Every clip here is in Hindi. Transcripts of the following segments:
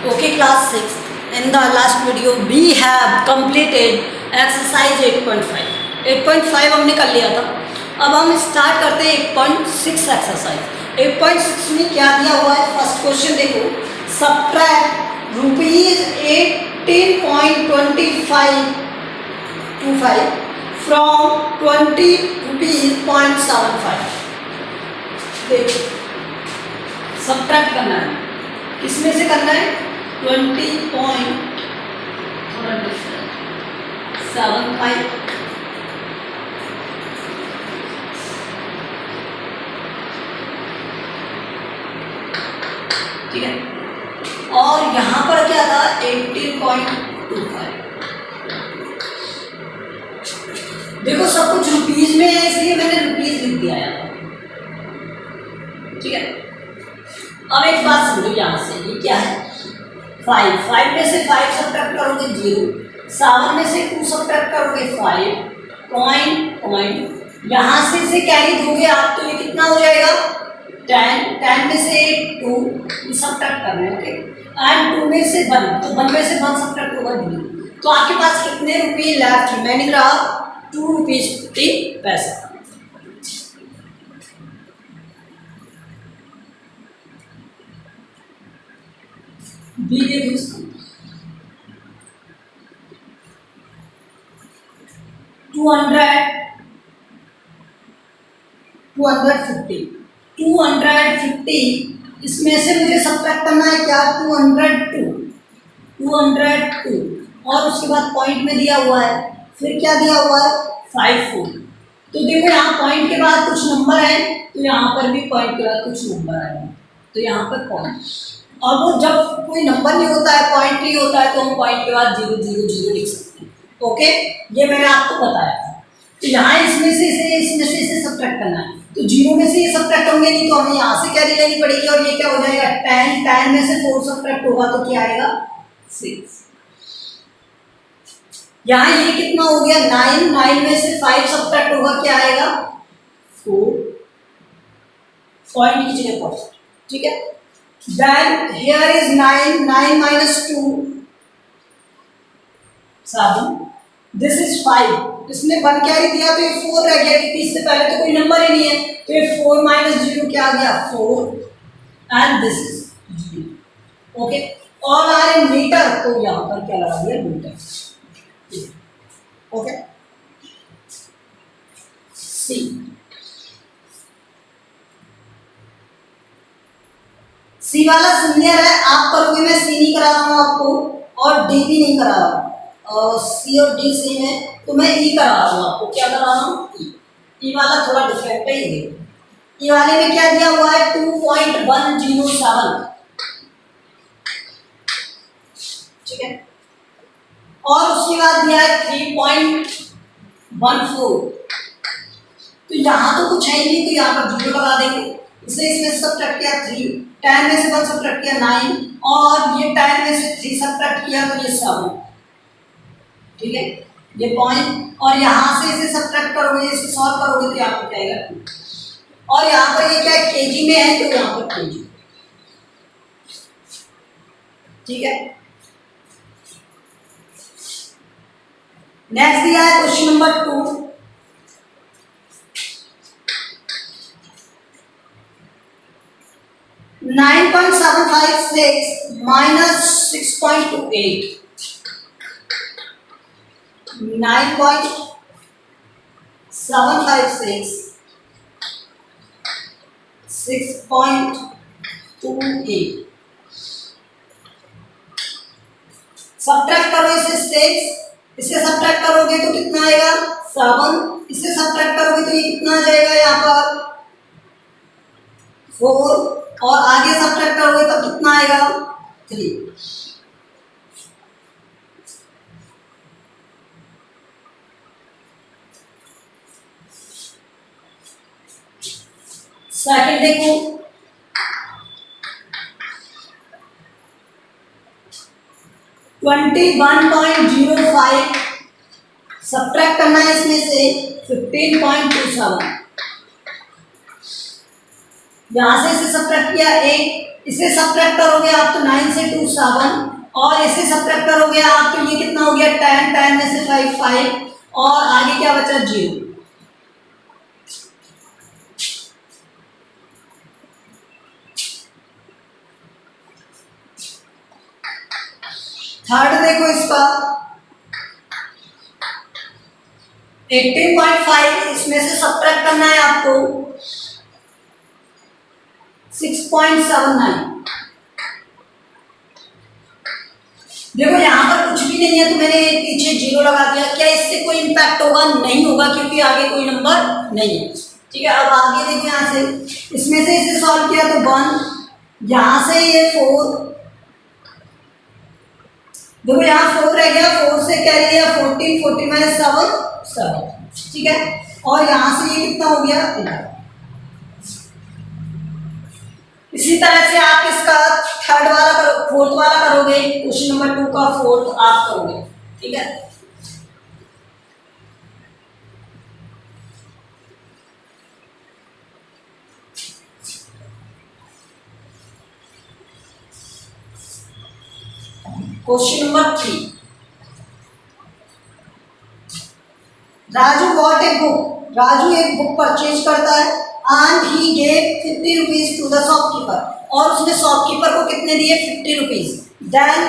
Okay, class 6. In the last video, we have completed exercise 8.5. 8.5 हमने कर लिया था. अब हम स्टार्ट करते हैं 8.6 एक्सरसाइज. 8.6 में क्या दिया हुआ है? फर्स्ट क्वेश्चन देखो. Subtract ₹18.25 from 20 ₹0.75. देखो, सब्ट्रैक्ट करना है. किसमें से करना है? 20.75. ठीक है. और यहां पर क्या था? 18.25. देखो सब कुछ रुपीज में है, इसलिए मैंने रुपीज लिख दिया है. ठीक है. अब एक बात समझो यहाँ से, ये क्या है? 5 में से 5 सब्ट्रैक्ट करोगे 0, 7 में से 2 सब्ट्रैक्ट करोगे 5, पॉइंट यहाँ से इसे कैरी दोगे आप, तो ये कितना हो जाएगा? 10 में से 2 ये सब्ट्रैक्ट करना है. ओके. एंड 2 में से 1, तो 1 में से 1 सब्ट्रैक्ट होगा 0. तो आपके पास कितने रुपये लेफ्ट रिमेनिंग रहा? ₹2.50. बी देखो, 250. इसमें से मुझे सब्ट्रैक्ट करना है क्या? 202. और उसके बाद पॉइंट में दिया हुआ है, फिर क्या दिया हुआ है? 54. तो देखो यहाँ पॉइंट के बाद कुछ नंबर है, तो यहाँ पर भी पॉइंट के बाद कुछ नंबर आएगा, तो यहाँ पर पॉइंट. और वो जब कोई नंबर नहीं होता है, पॉइंट नहीं होता है, तो हम पॉइंट के बाद 0 0 0 लिख सकते हैं. ओके, ये मैंने आपको बताया था. तो यहाँ इसमें से इसे सब्ट्रैक्ट करना है, तो 0 में से ये सब्ट्रैक्ट होंगे नहीं, तो हमें यहाँ से कैरी लेनी पड़ेगी. और ये क्या हो जाएगा? 10 में से 4 सब्ट्रैक्ट होगा, तो क्या आएगा? 6. यहाँ ये कितना हो गया? 9 में से 5 सब्ट्रैक्ट होगा, क्या आएगा? 4. पॉइंट की जगह पॉइंट. ठीक है. Then here is 9 minus 2 7. This is 5. इसमें 1 कैरी दिया तो ये 4 रह गया, क्योंकि इससे पहले तो कोई नंबर ही नहीं है. तो ये 4 minus 0 क्या आ गया? 4. And this is 0. Okay. All are in meter, तो यहाँ पर क्या लगा दिया? मीटर. ओके. सी. सी वाला सीनियर है, आप करोगे, मैं सी नहीं करा रहा हूँ आपको, और डी भी नहीं करा रहा हूँ. सी और डी सेम है, तो मैं ई करा रहा हूँ आपको. क्या करा रहा हूँ? ई वाला थोड़ा डिफरेंट है. ये ई वाले में क्या दिया हुआ है? 2.107. ठीक है. और उसके बाद दिया है 3.14. तो यहाँ तो कुछ है ही नहीं, तो यहाँ पर 0 लगा देंगे. इसमें सब्ट्रैक्ट किया 3, 10 में से 1 सब्ट्रैक्ट किया 9, और ये 10 में से 3 सब्ट्रैक्ट किया तो ये 7. ठीक है. ये पॉइंट, और यहाँ से इसे सब्ट्रैक्ट करोगे, इसे सॉल्व करोगे, तो यहाँ पर क्या आएगा? और यहाँ पर ये क्या है? केजी में है, तो यहाँ पर केजी. ठीक है. नेक्स्ट दिया है क्वेश्चन नंबर 2. 9.756 minus 6.28. 9.756 6.28. सब्ट्रैक्ट करो इसे 6, इसे सब्ट्रैक्ट करोगे तो कितना आएगा? 7. इसे सब्ट्रैक्ट करोगे तो ये कितना आ जाएगा? यहाँ पर 4. और आगे सब्ट्रैक्ट करोगे तब कितना आएगा? 3. सेकंड देखो. 21.05 सब्ट्रैक्ट करना है इसमें से 15.27. यहाँ से इसे सब्ट्रैक्ट किया 8, इसे सब्ट्रैक्ट करोगे आप तो 9 से 2 7, और इसे सब्ट्रैक्ट करोगे आप तो ये कितना हो गया 10, 10 में से 5 5, और आगे क्या बचा 0। थर्ड देखो इसका 18.5, इसमें से सब्ट्रैक्ट करना है आपको 6.79। देखो यहाँ पर कुछ भी नहीं है तो मैंने पीछे 0 लगा दिया। क्या इससे कोई इम्पैक्ट होगा? नहीं होगा, क्योंकि आगे कोई नंबर नहीं है। ठीक है, अब आगे देखो यहाँ से, इसमें से इसे सॉल्व किया तो 1, यहाँ से ये 4, देखो यहाँ 4 रह गया, 4 से क्या लिया 14, 14 माइनस 7 7। ठीक है, और यहाँ से ये कितना हो गया 11। इसी तरह से आप इसका थर्ड वाला करो, फोर्थ वाला करोगे, क्वेश्चन नंबर 2 का फोर्थ आप करोगे। ठीक है, question number 3, Raju got a book, Raju एक बुक परचेज करता है and he gave 50 rupees to the shopkeeper, और उसने शॉपकीपर को कितने दिए 50 rupees. Then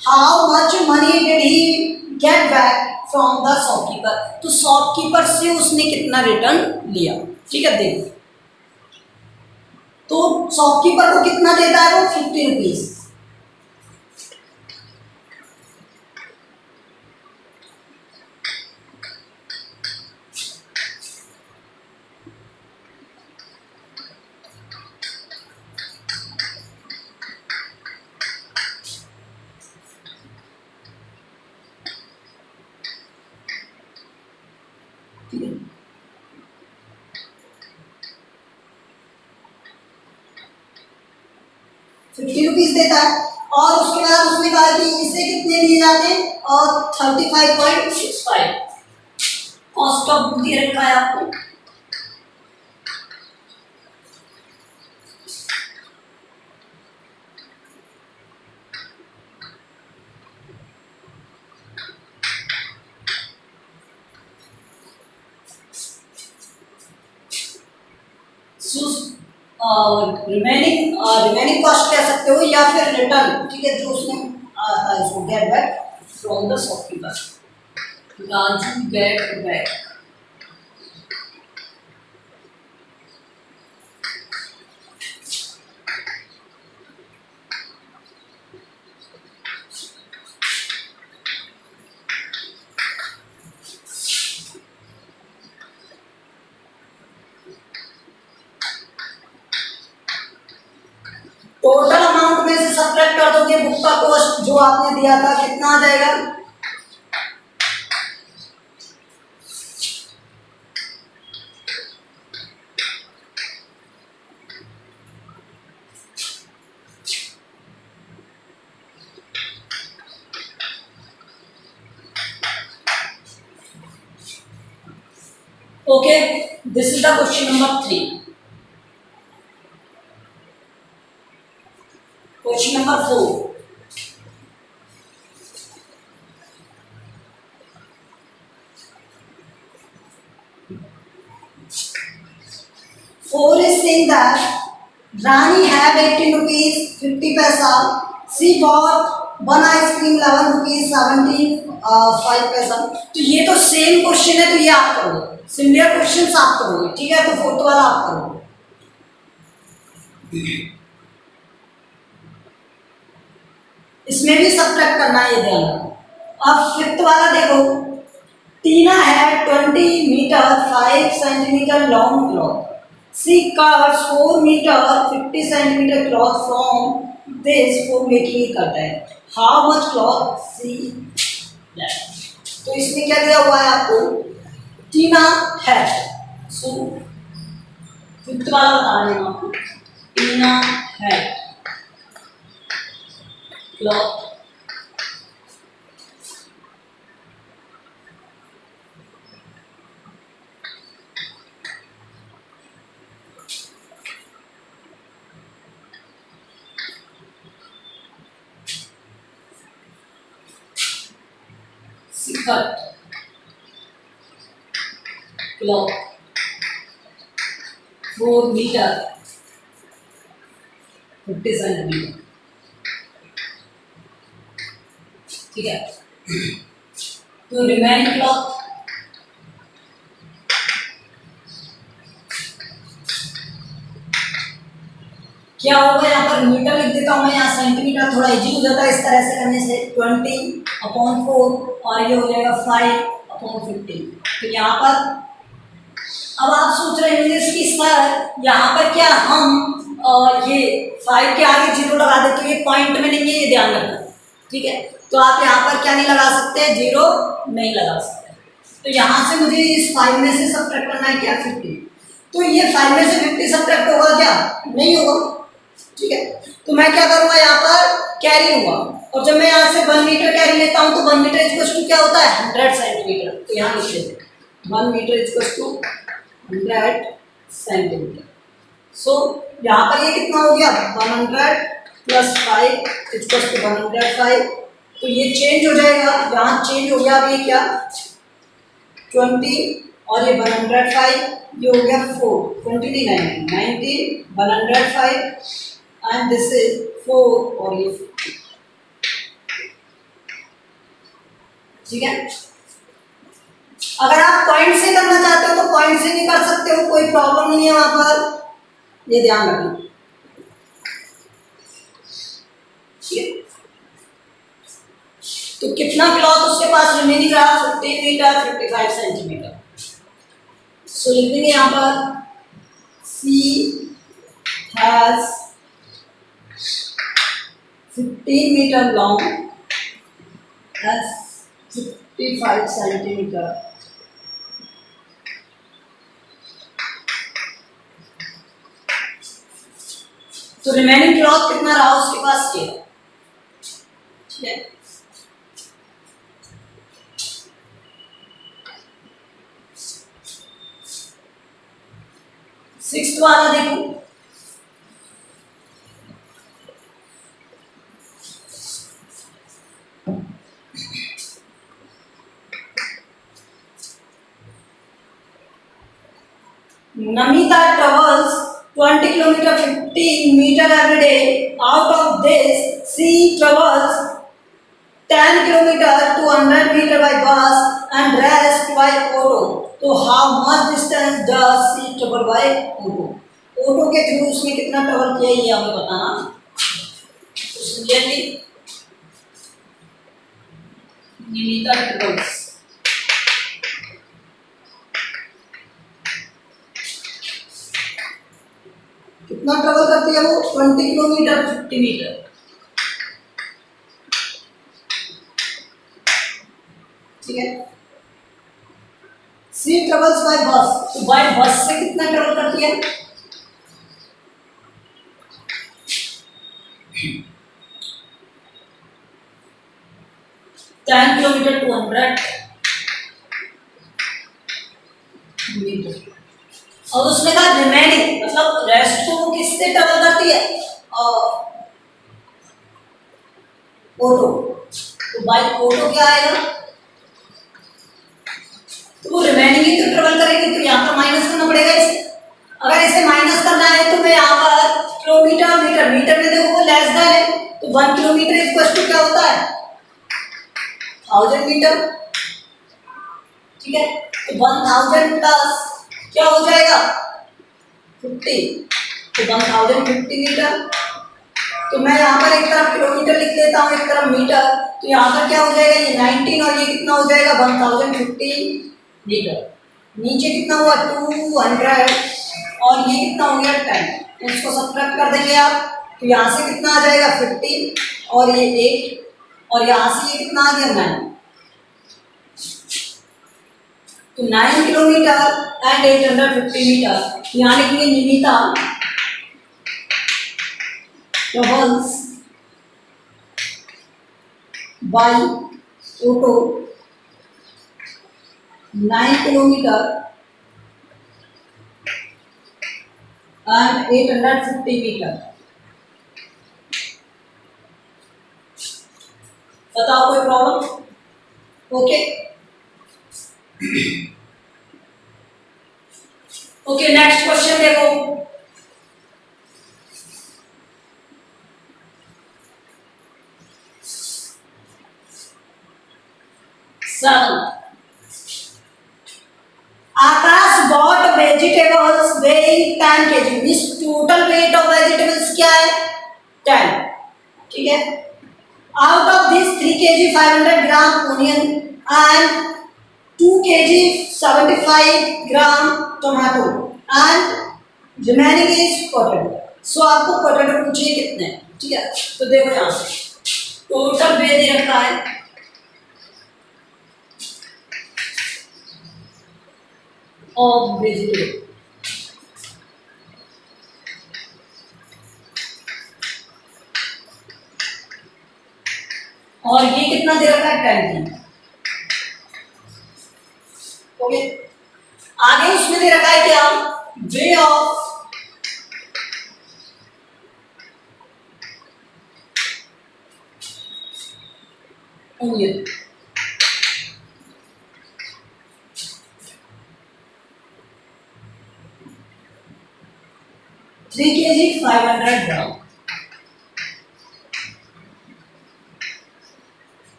how much money did he get back from the shopkeeper, तो शॉपकीपर से उसने कितना रिटर्न लिया। ठीक है, देखो तो शॉपकीपर को कितना देता है वो 50 रुपीज। फिफ्टी रुपीज देता है, और उसके बाद उसने कहा कि इसे कितने दिए जाते हैं, और 35.65 कॉस्ट ऑफ बुक दे रखा है आपको। रिमेनिंग कॉस्ट कह सकते हो, या फिर रिटर्न। ठीक है, जो उसने इसको gate back from the shopkeeper, Raju get back. Total amount में से सब्ट्रैक्ट कर दोगे बुक का कॉस्ट जो आपने दिया था, कितना आ जाएगा? Okay, this is the question number 3। Question number 4,4 is saying that Rani had 18 rupees 50 paisa. She bought one ice cream 11 rupees 75 पैसा। तो ये तो सेम क्वेश्चन है, तो ये आप करोगे, सिमिलर क्वेश्चन आप करोगे। ठीक है, तो फोर्थ वाला आप करोगे। इसमें भी सब्ट्रैक्ट करना है, ये ध्यान रखो। अब फिफ्थ वाला देखो, टीना है 20 metre 5 centimetre long cloth, she cuts 4 metre 50 centimetre cloth from this for making it करता है, how much cloth she left. तो इसमें क्या दिया हुआ है आपको, टीना है, सो फिफ्थ वाला बता रहे हैं आपको, टीना है cloth cut clock 4 meter 50 centimetre. ठीक है, तो रिमेनिंग क्लॉक क्या होगा, यहाँ पर मीटर लिख देता हूँ मैं, यहाँ सेंटीमीटर थोड़ा इजी हो जाता है इस तरह से करने से। 20/4 और ये हो जाएगा 5/15। तो यहाँ पर अब आप सोच रहे होंगे कि सर यहाँ पर क्या हम ये 5 के आगे 0 लगा दे, तो ये पॉइंट में नहीं है, ये ध्यान रखना। ठीक है, तो आप यहाँ पर क्या नहीं लगा सकते, 0 नहीं लगा सकते। तो यहाँ से मुझे इस 5 में से सब्ट्रैक्ट करना है क्या, 50। तो ये 5 में से 50 सब्ट्रैक्ट होगा क्या, नहीं होगा। ठीक है, तो मैं क्या करूँगा, यहाँ पर कैरी लूँगा, और जब मैं यहाँ से 1 मीटर कैरी लेता हूँ तो 1 मीटर इक्वल्स टू क्या होता है, 100 सेंटीमीटर। तो यहाँ लिख लेते हैं 1 मीटर इक्वल्स टू 100 सेंटीमीटर। सो यहाँ पर ये कितना हो गया, 100 + 5 इक्वल्स टू 105। तो ये चेंज हो जाएगा, यहाँ चेंज हो गया। अब ये क्या 20 और ये 105, ये हो गया 4 20 नहीं 19 105 एंड दिस इज 4 और ये 50। ठीक है, अगर आप पॉइंट से करना चाहते हो तो पॉइंट से भी कर सकते हो, कोई प्रॉब्लम नहीं है वहां पर, ये ध्यान रखना। तो कितना क्लॉथ उसके पास रिमेनिंग रहा, 50 मीटर 55 सेंटीमीटर। सो लिख देंगे यहाँ पर C has 15 metre long has 55 centimetre. तो रिमेनिंग क्लॉथ कितना रहा उसके पास, ये। ठीक है, सिक्स्थ वाला देखो, Namita travels 20 kilometer 15 meter every day. Out of this, she travels 10 kilometer 200 meter by bus and rest by auto. तो how much distance does she travel by auto? Auto के थ्रू उसने कितना ट्रेवल किया ये हमें बताना। क्लियरली निमिता ट्रेवल्स कितना ट्रेवल करती है वो, 20 किलोमीटर 50 मीटर। ठीक है, सी ट्रेवल्स बाय बस, तो बाय बस से कितना ट्रेवल करती है, टेन किलोमीटर 200 मीटर। और उसने कहा रिमेनिंग मतलब रेस्ट को वो किससे ट्रेवल करती है, ऑटो। तो बाय ऑटो क्या आएगा, तो वो रिमेनिंग ही तो ट्रेवल करेगी, तो यहाँ पर माइनस करना पड़ेगा इसे। अगर इसे माइनस करना है तो मैं यहाँ पर किलोमीटर मीटर, मीटर में देखो वो लेस देन है, तो 1 किलोमीटर इक्वल टू क्या होता है, 1000 मीटर। ठीक है, तो 1000 प्लस क्या हो जाएगा 50, तो 1050 मीटर। तो मैं यहाँ पर एक तरफ किलोमीटर लिख लेता हूँ, एक तरफ मीटर, तो यहाँ पर क्या हो जाएगा, ये 19 और ये कितना हो जाएगा 1050 मीटर। नीचे कितना हुआ 200 और ये कितना हो गया 10, उसको सब्ट्रैक्ट कर देंगे आप, तो यहाँ से कितना आ जाएगा 50 और ये 8 और यहाँ से ये कितना आ गया 9। तो 9 किलोमीटर एंड 850 मीटर। यहाँ लिखेंगे Nimita travels by auto 9 kilometer and 850 metre. बताओ कोई problem, okay. Okay, next question देखो। Akash bought vegetables weighing 10 kg, means total weight of vegetables क्या है 10, ठीक है। Out of this 3 kg 500 gram onion and 2 kg 75 gram tomato and remaining is potato. So आपको पोटैटो पूछिए कितने, ठीक है। तो देखो यहाँ से टोटल वेट दे रखा है ऑफ वेजिटेबल, और ये कितना दे रखा है 10। ओके, आगे उसमें दे रखा है क्या way of onion, 3 kg 500 gram.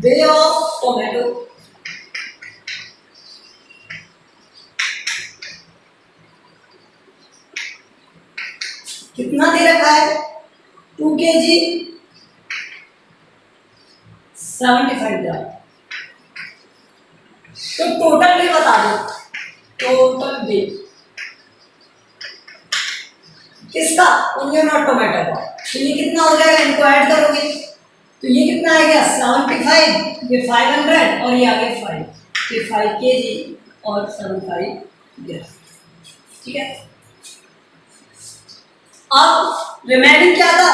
Way of tomato, कितना दे रखा है 2 kg 75 ग्राम। तो टोटल वे बता दो, टोटल वे किसका ओनियन और टोमेटो का। तो ये कितना हो जाएगा, इनको ऐड करोगे तो ये कितना आएगा 75, ये 500 और ये आ गया 5, ये 5 kg और 75 ग्राम, ठीक है। अब रिमेनिंग क्या था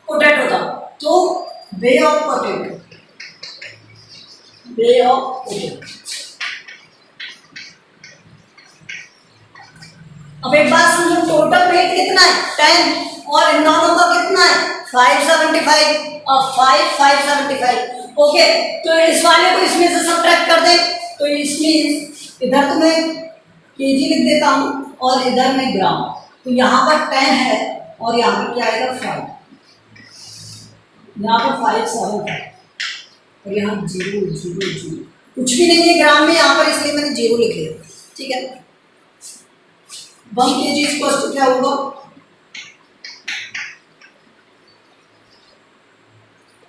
पोटैटो था, तो way of potato, way of potato. अब एक बात समझो, टोटल वेट कितना है 10 और इन दोनों का कितना है 575 और 575। ओके, तो इस वाले को इसमें से सब्ट्रैक्ट कर दे, तो इसमें इधर तो मैं केजी लिख देता हूँ और इधर में ग्राम। तो यहाँ पर 10 है और यहाँ पर क्या आएगा 5, यहाँ पर 575 और यहाँ 0 0 0, कुछ भी नहीं है ग्राम में यहाँ पर, इसलिए मैंने 0 लिख लिया, ठीक है। 1 kg इक्वल टू क्या होगा,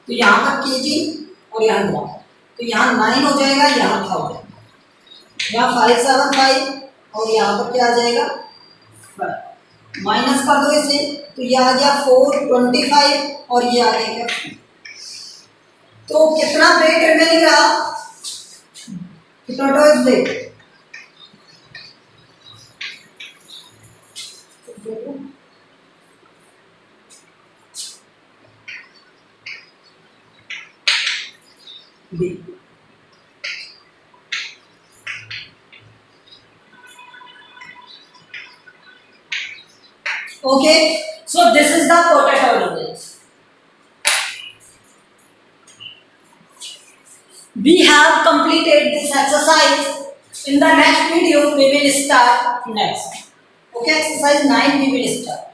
तो यहाँ पर केजी और यहाँ ग्राम, तो यहाँ 9 हो जाएगा, यहाँ 1000, यहाँ 575 और यहाँ पर क्या आ जाएगा 5, माइनस कर दो इसे, तो ये आ गया 425 और ये आ गया 3। तो कितना वेट रिमेनिंग रहा, कितना is weight, okay, so this is the potato noodles. We have completed this exercise. In the next video we will start next, okay, exercise 9 we will start.